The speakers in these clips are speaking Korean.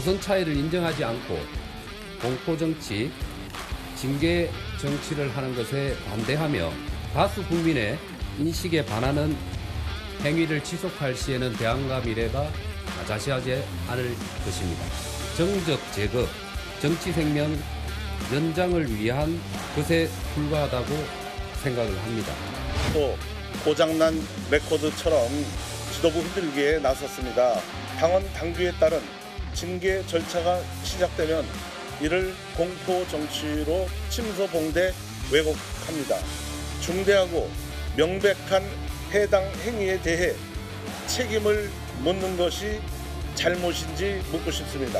우선 차이를 인정하지 않고 공포정치, 징계 정치를 하는 것에 반대하며 다수 국민의 인식에 반하는 행위를 지속할 시에는 대안과 미래가 자세하지 않을 것입니다. 정적 제거, 정치 생명 연장을 위한 것에 불과하다고 생각을 합니다. 또 고장난 레코드처럼 지도부 흔들기에 나섰습니다. 당원 당규에 따른 징계 절차가 시작되면 이를 공포 정치로 침소봉대 왜곡합니다. 중대하고 명백한 해당 행위에 대해 책임을 묻는 것이 잘못인지 묻고 싶습니다.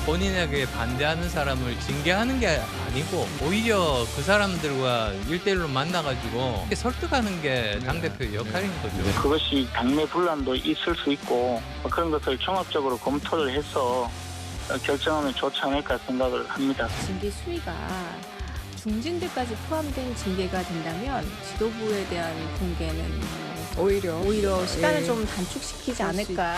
본인에게 반대하는 사람을 징계하는 게 아니고 오히려 그 사람들과 1대1로 만나가지고 설득하는 게 당대표의 역할인 거죠. 그것이 당내 분란도 있을 수 있고 그런 것을 종합적으로 검토를 해서 결정하면 좋지 않을까 생각을 합니다. 징계 수위가 중진들까지 포함된 징계가 된다면 지도부에 대한 공개는 오히려 시간을 좀 단축시키지 않을까.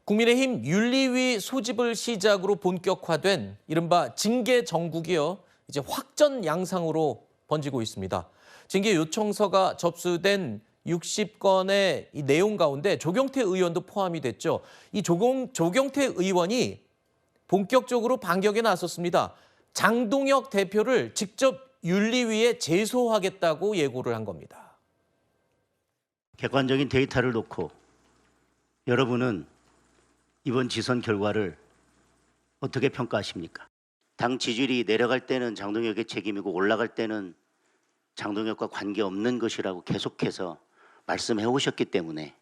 국민의힘 윤리위 소집을 시작으로 본격화된 이른바 징계 정국이요. 이제 확전 양상으로 번지고 있습니다. 징계 요청서가 접수된 60건의 이 내용 가운데 조경태 의원도 포함이 됐죠. 이 조경태 의원이 본격적으로 반격에 나섰습니다. 장동혁 대표를 직접 윤리위에 제소하겠다고 예고를 한 겁니다. 객관적인 데이터를 놓고 여러분은 이번 지선 결과를 어떻게 평가하십니까? 당 지지율이 내려갈 때는 장동혁의 책임이고 올라갈 때는 장동혁과 관계없는 것이라고 계속해서 말씀해 오셨기 때문에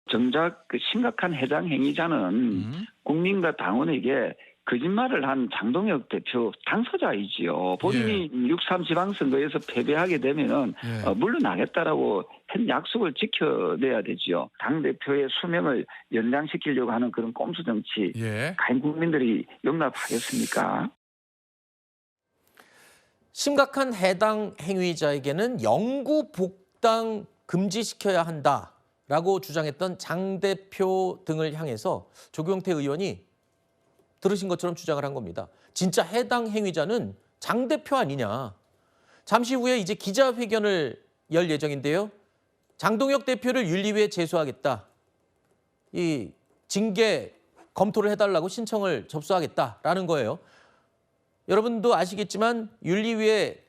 정작 그 심각한 해당 행위자는 국민과 당원에게 거짓말을 한 장동혁 대표 당사자이지요. 본인이 6.3 지방선거에서 패배하게 되면은 물러나겠다라고 한 약속을 지켜내야 되지요. 당대표의 수명을 연장시키려고 하는 그런 꼼수 정치, 과연 국민들이 용납하겠습니까? 심각한 해당 행위자에게는 영구 복당 금지시켜야 한다라고 주장했던 장 대표 등을 향해서 조경태 의원이 들으신 것처럼 주장을 한 겁니다. 진짜 해당 행위자는 장 대표 아니냐. 잠시 후에 이제 기자회견을 열 예정인데요. 장동혁 대표를 윤리위에 제소하겠다. 이 징계 검토를 해달라고 신청을 접수하겠다라는 거예요. 여러분도 아시겠지만 윤리위에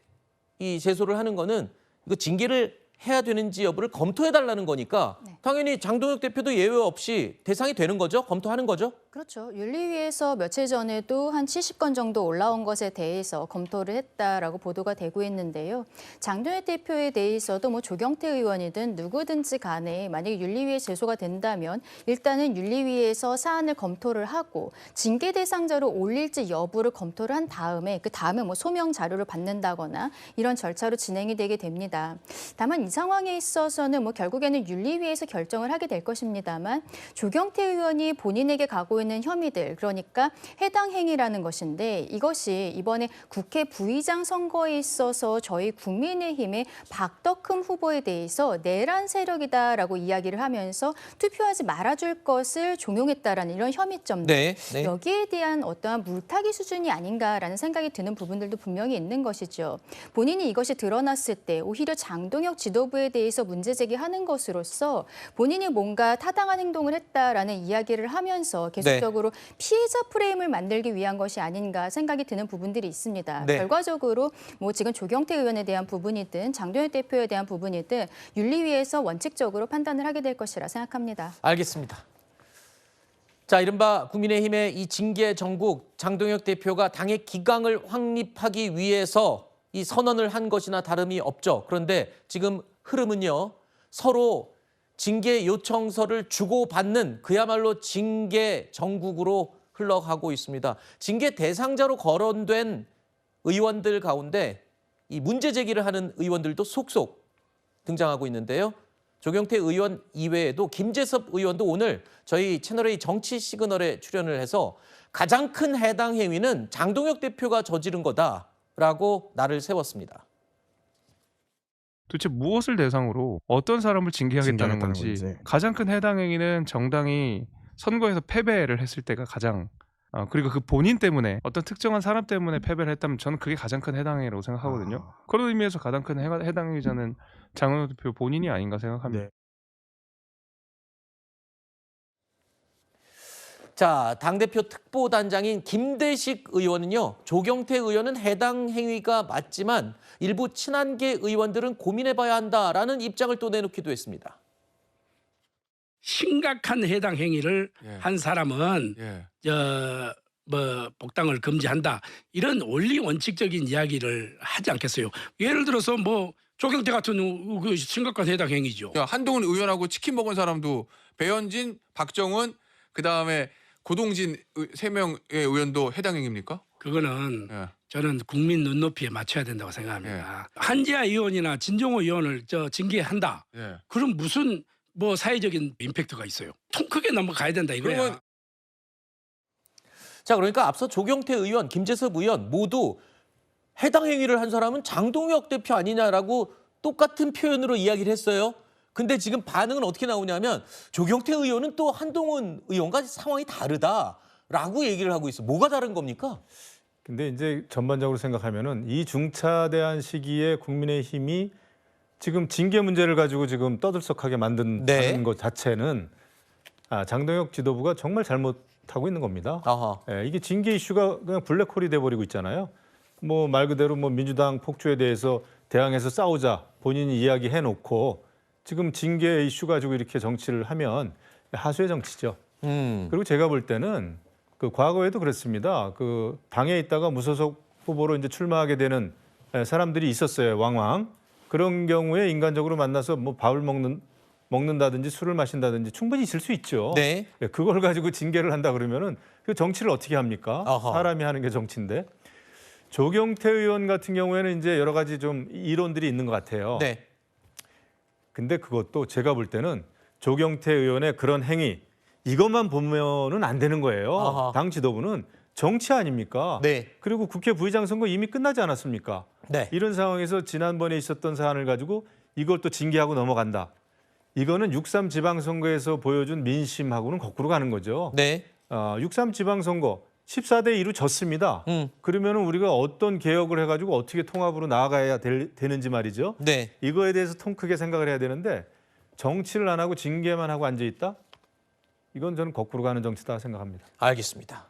이 제소를 하는 거는 이거 징계를 해야 되는지 여부를 검토해달라는 거니까 당연히 장동혁 대표도 예외 없이 대상이 되는 거죠? 검토하는 거죠? 그렇죠. 윤리위에서 며칠 전에도 한 70건 정도 올라온 것에 대해서 검토를 했다라고 보도가 되고 있는데요. 장동혁 대표에 대해서도 뭐 조경태 의원이든 누구든지 간에 만약에 윤리위에 제소가 된다면 일단은 윤리위에서 사안을 검토를 하고 징계 대상자로 올릴지 여부를 검토를 한 다음에 그 다음에 뭐 소명 자료를 받는다거나 이런 절차로 진행이 되게 됩니다. 다만 이 상황에 있어서는 뭐 결국에는 윤리위에서 결정을 하게 될 것입니다만 조경태 의원이 본인에게 가고 있는 혐의들, 그러니까 해당 행위라는 것인데 이것이 이번에 국회 부의장 선거에 있어서 저희 국민의힘의 박덕흠 후보에 대해서 내란 세력이다라고 이야기를 하면서 투표하지 말아줄 것을 종용했다라는 이런 혐의점들. 여기에 대한 어떠한 물타기 수준이 아닌가라는 생각이 드는 부분들도 분명히 있는 것이죠. 본인이 이것이 드러났을 때 오히려 장동혁 지도부에 대해서 문제 제기하는 것으로서 본인이 뭔가 타당한 행동을 했다라는 이야기를 하면서 계속적으로 피해자 프레임을 만들기 위한 것이 아닌가 생각이 드는 부분들이 있습니다. 결과적으로 뭐 지금 조경태 의원에 대한 부분이든 장동혁 대표에 대한 부분이든 윤리위에서 원칙적으로 판단을 하게 될 것이라 생각합니다. 알겠습니다. 자, 이른바 국민의힘의 이 징계 정국, 장동혁 대표가 당의 기강을 확립하기 위해서 이 선언을 한 것이나 다름이 없죠. 그런데 지금 흐름은요, 서로 징계 요청서를 주고받는 그야말로 징계 정국으로 흘러가고 있습니다. 징계 대상자로 거론된 의원들 가운데 이 문제 제기를 하는 의원들도 속속 등장하고 있는데요. 조경태 의원 이외에도 김재섭 의원도 오늘 저희 채널A 정치 시그널에 출연을 해서 가장 큰 해당 행위는 장동혁 대표가 저지른 거다라고 날을 세웠습니다. 도대체 무엇을 대상으로 어떤 사람을 징계하겠다는 건지. 가장 큰 해당 행위는 정당이 선거에서 패배를 했을 때가 가장 그리고 그 본인 때문에 어떤 특정한 사람 때문에 패배를 했다면 저는 그게 가장 큰 해당 행위라고 생각하거든요. 그런 의미에서 가장 큰 해당 행위자는 장동혁 대표 본인이 아닌가 생각합니다. 네. 자, 당대표 특보단장인 김대식 의원은요. 조경태 의원은 해당 행위가 맞지만 일부 친한계 의원들은 고민해봐야 한다라는 입장을 또 내놓기도 했습니다. 심각한 해당 행위를 한 사람은 복당을 금지한다. 이런 원리 원칙적인 이야기를 하지 않겠어요. 예를 들어서 뭐 조경태 같은 그 심각한 해당 행위죠. 한동훈 의원하고 치킨 먹은 사람도 배현진, 박정훈, 그다음에 고동진 3명의 의원도 해당 행위입니까? 그거는 저는 국민 눈높이에 맞춰야 된다고 생각합니다. 한지아 의원이나 진정호 의원을 징계한다. 그럼 무슨 뭐 사회적인 임팩트가 있어요. 통 크게 넘어가야 된다 이거야. 자, 그러니까 앞서 조경태 의원, 김재섭 의원 모두 해당 행위를 한 사람은 장동혁 대표 아니냐라고 똑같은 표현으로 이야기를 했어요. 근데 지금 반응은 어떻게 나오냐면 조경태 의원은 또 한동훈 의원과 상황이 다르다라고 얘기를 하고 있어요. 뭐가 다른 겁니까? 근데 이제 전반적으로 생각하면은 이 중차대한 시기에 국민의힘이 지금 징계 문제를 가지고 지금 떠들썩하게 만든 것 자체는 장동혁 지도부가 정말 잘못하고 있는 겁니다. 이게 징계 이슈가 그냥 블랙홀이 돼버리고 있잖아요. 뭐 말 그대로 뭐 민주당 폭주에 대해서 대항해서 싸우자 본인이 이야기해놓고 지금 징계 이슈 가지고 이렇게 정치를 하면 하수의 정치죠. 그리고 제가 볼 때는 그 과거에도 그랬습니다. 그 당에 있다가 무소속 후보로 이제 출마하게 되는 사람들이 있었어요. 왕왕. 그런 경우에 인간적으로 만나서 뭐 밥을 먹는다든지 술을 마신다든지 충분히 있을 수 있죠. 그걸 가지고 징계를 한다 그러면은 그 정치를 어떻게 합니까? 사람이 하는 게 정치인데. 조경태 의원 같은 경우에는 이제 여러 가지 좀 이론들이 있는 것 같아요. 근데 그것도 제가 볼 때는 조경태 의원의 그런 행위 이것만 보면은 안 되는 거예요. 당 지도부는 정치 아닙니까? 그리고 국회 부의장 선거 이미 끝나지 않았습니까? 이런 상황에서 지난번에 있었던 사안을 가지고 이걸 또 징계하고 넘어간다. 이거는 6.3 지방선거에서 보여준 민심하고는 거꾸로 가는 거죠. 6.3 지방선거 14대 2로 졌습니다. 그러면은 우리가 어떤 개혁을 해가지고 어떻게 통합으로 나아가야 되는지 말이죠. 이거에 대해서 통 크게 생각을 해야 되는데 정치를 안 하고 징계만 하고 앉아 있다? 이건 저는 거꾸로 가는 정치다 생각합니다. 알겠습니다.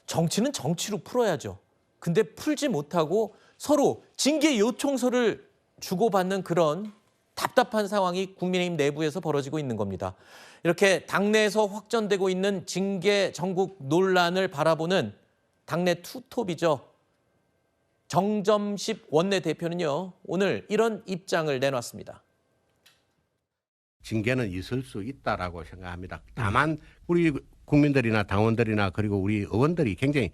정치는 정치로 풀어야죠. 근데 풀지 못하고 서로 징계 요청서를 주고받는 그런 답답한 상황이 국민의힘 내부에서 벌어지고 있는 겁니다. 이렇게 당내에서 확전되고 있는 징계 전국 논란을 바라보는 당내 투톱이죠. 정점식 원내대표는요. 오늘 이런 입장을 내놨습니다. 징계는 있을 수 있다라고 생각합니다. 다만 우리 국민들이나 당원들이나 그리고 우리 의원들이 굉장히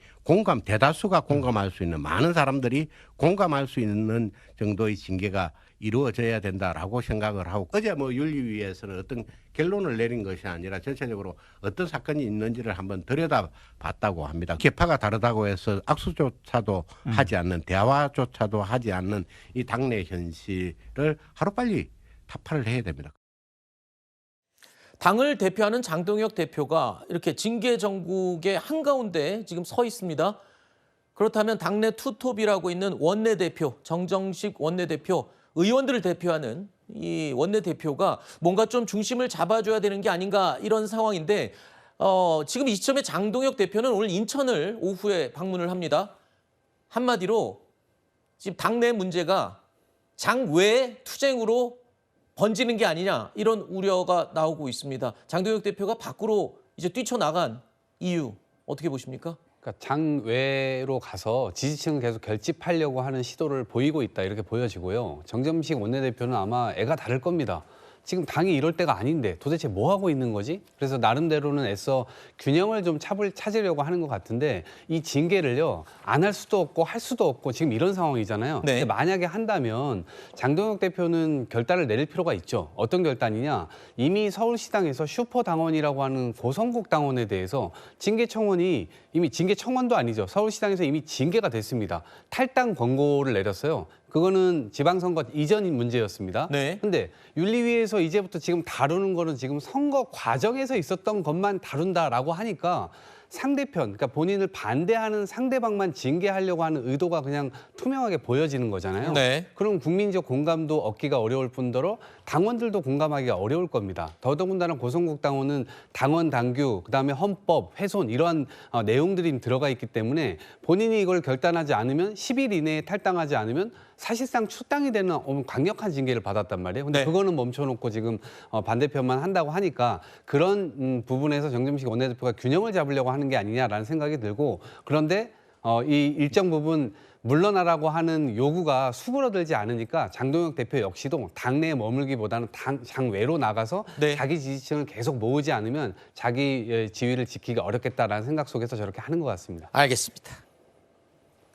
대다수가 공감할 수 있는 많은 사람들이 공감할 수 있는 정도의 징계가 이루어져야 된다라고 생각을 하고 어제 뭐 윤리위에서는 어떤 결론을 내린 것이 아니라 전체적으로 어떤 사건이 있는지를 한번 들여다봤다고 합니다. 계파가 다르다고 해서 악수조차도 하지 않는 대화조차도 하지 않는 이 당내 현실을 하루빨리 타파를 해야 됩니다. 당을 대표하는 장동혁 대표가 이렇게 징계 정국의 한가운데 지금 서 있습니다. 그렇다면 당내 투톱이라고 있는 원내대표, 정정식 원내대표, 의원들을 대표하는 이 원내대표가 뭔가 좀 중심을 잡아줘야 되는 게 아닌가 이런 상황인데 지금 이 시점에 장동혁 대표는 오늘 인천을 오후에 방문을 합니다. 한마디로 지금 당내 문제가 장외 투쟁으로 번지는 게 아니냐 이런 우려가 나오고 있습니다. 장동혁 대표가 밖으로 이제 뛰쳐나간 이유 어떻게 보십니까? 그러니까 장외로 가서 지지층을 계속 결집하려고 하는 시도를 보이고 있다 이렇게 보여지고요. 정점식 원내대표는 아마 애가 다를 겁니다. 지금 당이 이럴 때가 아닌데 도대체 뭐 하고 있는 거지? 그래서 나름대로는 애써 균형을 좀 찾으려고 하는 것 같은데 이 징계를요 안 할 수도 없고 할 수도 없고 지금 이런 상황이잖아요. 네. 근데 만약에 한다면 장동혁 대표는 결단을 내릴 필요가 있죠. 어떤 결단이냐? 이미 서울시당에서 슈퍼당원이라고 하는 고성국 당원에 대해서 징계 청원이 이미 징계 청원도 아니죠. 서울시당에서 이미 징계가 됐습니다. 탈당 권고를 내렸어요. 그거는 지방선거 이전인 문제였습니다. 네. 근데 윤리위에서 이제부터 지금 다루는 거는 지금 선거 과정에서 있었던 것만 다룬다라고 하니까 상대편, 그러니까 본인을 반대하는 상대방만 징계하려고 하는 의도가 그냥 투명하게 보여지는 거잖아요. 네. 그럼 국민적 공감도 얻기가 어려울 뿐더러 당원들도 공감하기가 어려울 겁니다. 더더군다나 고성국 당원은 당원 당규, 그다음에 헌법, 훼손 이러한 내용들이 들어가 있기 때문에 본인이 이걸 결단하지 않으면 10일 이내에 탈당하지 않으면 사실상 출당이 되는 강력한 징계를 받았단 말이에요. 근데 네. 그거는 멈춰놓고 지금 반대편만 한다고 하니까 그런 부분에서 정점식 원내대표가 균형을 잡으려고 하는 게 아니냐라는 생각이 들고 그런데 이 일정 부분 물러나라고 하는 요구가 수그러들지 않으니까 장동혁 대표 역시도 당내에 머물기보다는 당 외로 나가서 네. 자기 지지층을 계속 모으지 않으면 자기 지위를 지키기 어렵겠다라는 생각 속에서 저렇게 하는 것 같습니다. 알겠습니다.